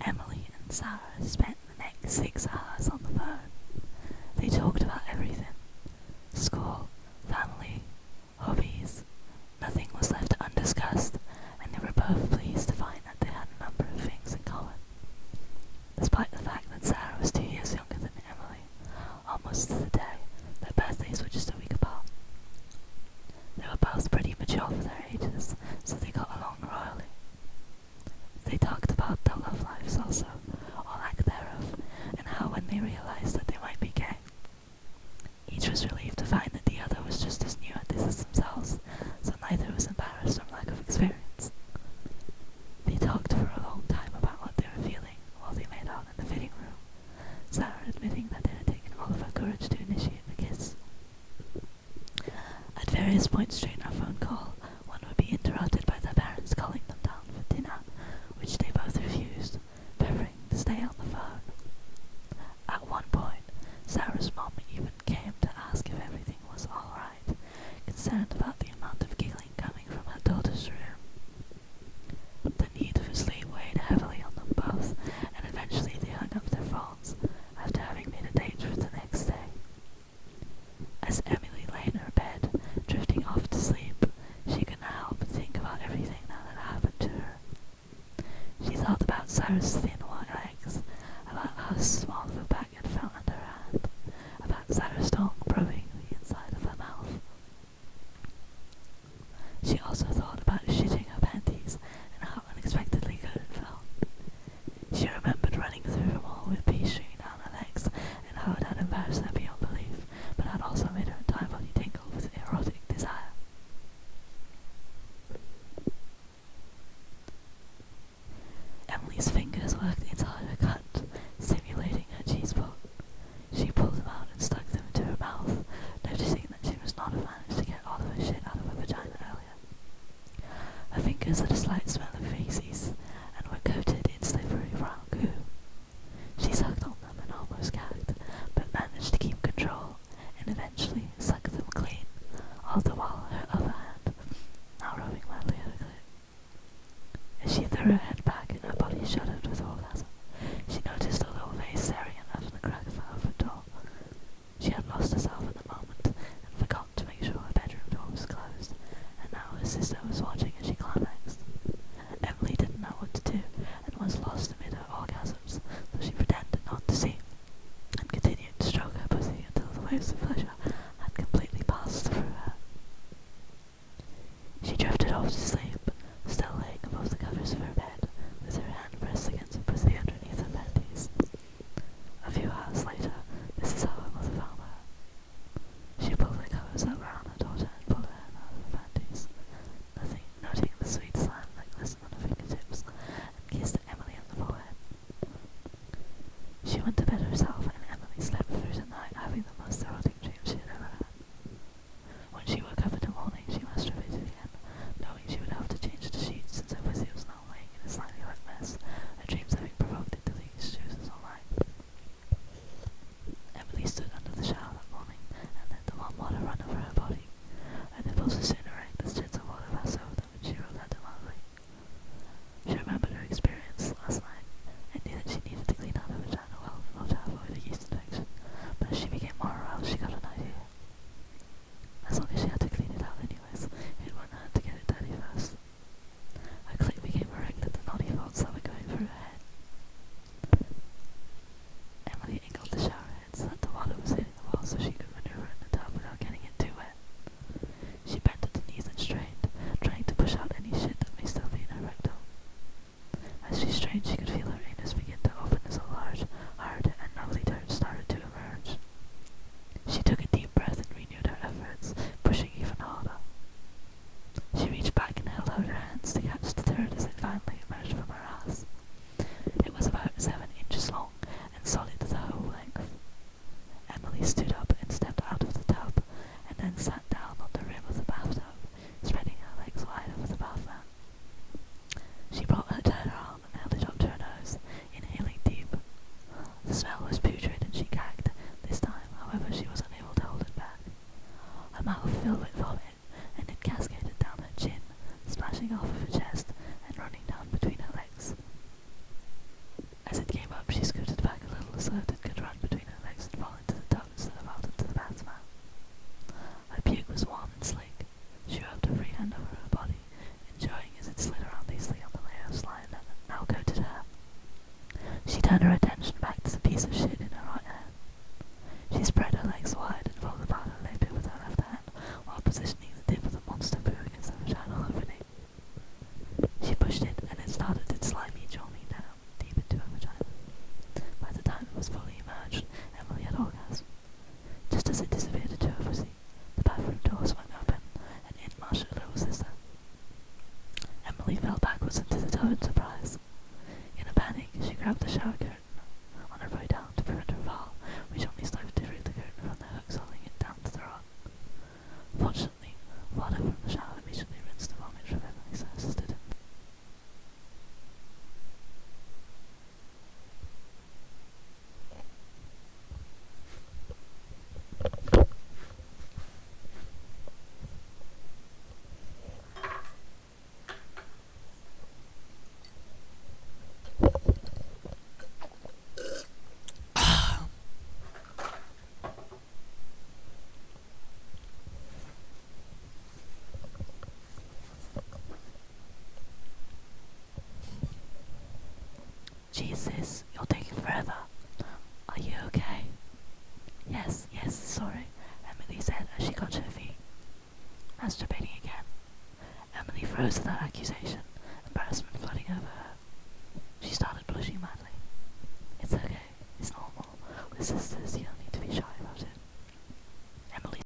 Emily and Sarah spent the next 6 hours on the phone. They talked about everything. School, family, hobbies. Nothing was left undiscussed, and they were both pleased to find that they had a number of things in common. Despite the fact that Sarah was 2 years younger than Emily, almost to the day, their birthdays were just a week apart. They were both pretty mature for their ages, so they got along royally. They talked about their love lives also, or lack thereof, and how when they realized that they might be gay, each was relieved to find that the other was just as new at this as themselves, so neither was embarrassed from lack of experience. They talked for a long time about what they were feeling while they made out in the fitting room, Sarah admitting that it had taken all of her courage to initiate the kiss. At various points during our phone call, one would be interrupted by their parents calling them down for dinner, which they both refused, preferring to stay on the phone. At one point, Sarah's mom even came to ask if everything was alright, concerned about the amount of giggling coming from her daughter's room. The need for sleep weighed heavily on them both, and eventually they hung up their phones after having made a date for the next day. As Emily lay in her bed, drifting off to sleep, she could not help but think about everything that had happened to her. She thought about Sarah's thin white legs, about how small of a back had felt under her hand, about Sarah's tongue probing the inside of her mouth. She also thought about shitting her panties and how unexpectedly good it felt. She remembered running through them all with pee streaming down her legs, and how it had embarrassed her beyond belief, but had also made her entire body tingle with erotic desire. Emily's fingers worked inside her cunt, stimulating her G-spot. She pulled them out and stuck them into her mouth, noticing that she must not have managed to get all of her shit out of her vagina earlier. Her fingers had a slight smell of feces, and were coated in slippery brown goo. She sucked on them and almost gagged, but managed to keep control, and eventually sucked them clean, all the while her other hand now rubbing madly at her clit. As she threw her head back and her body shuddered with orgasm, she noticed a little face staring at her from the crack of her oven door. She had lost herself at the moment, and forgotten to make sure her bedroom door was closed, and now her sister was watching as she climaxed. Emily didn't know what to do, and was lost amid her orgasms, so she pretended not to see, and continued to stroke her pussy until the waves of pleasure had completely passed through her. She drifted off to sleep, still laying above the covers of her bed, with her hand pressed against her pussy under turned her attention back to the piece of shit in her right hand. She spread her legs wide and rolled about her leg with her left hand, while positioning the tip of the monster poo against the vaginal opening. She pushed it, and it started its slimy journey down, deep into her vagina. By the time it was fully immersed, Emily had orgasm. Just as it disappeared into her pussy, the bathroom door swung open, and in marched her little sister. Emily fell backwards into the tub in surprise. In a panic, she grabbed the shower curtain on her way down to prevent her fall, which only slipped through the curtain from the hooks holding it down to the rod. Fortunately, water from the shower immediately rinsed the vomit from Emily, so her sister didn't. Jesus, you're taking forever. Are you okay? Yes, sorry, Emily said as she got to her feet. Masturbating again. Emily froze at that accusation, embarrassment flooding over her. She started blushing madly. It's okay, it's normal. We're sisters, you know.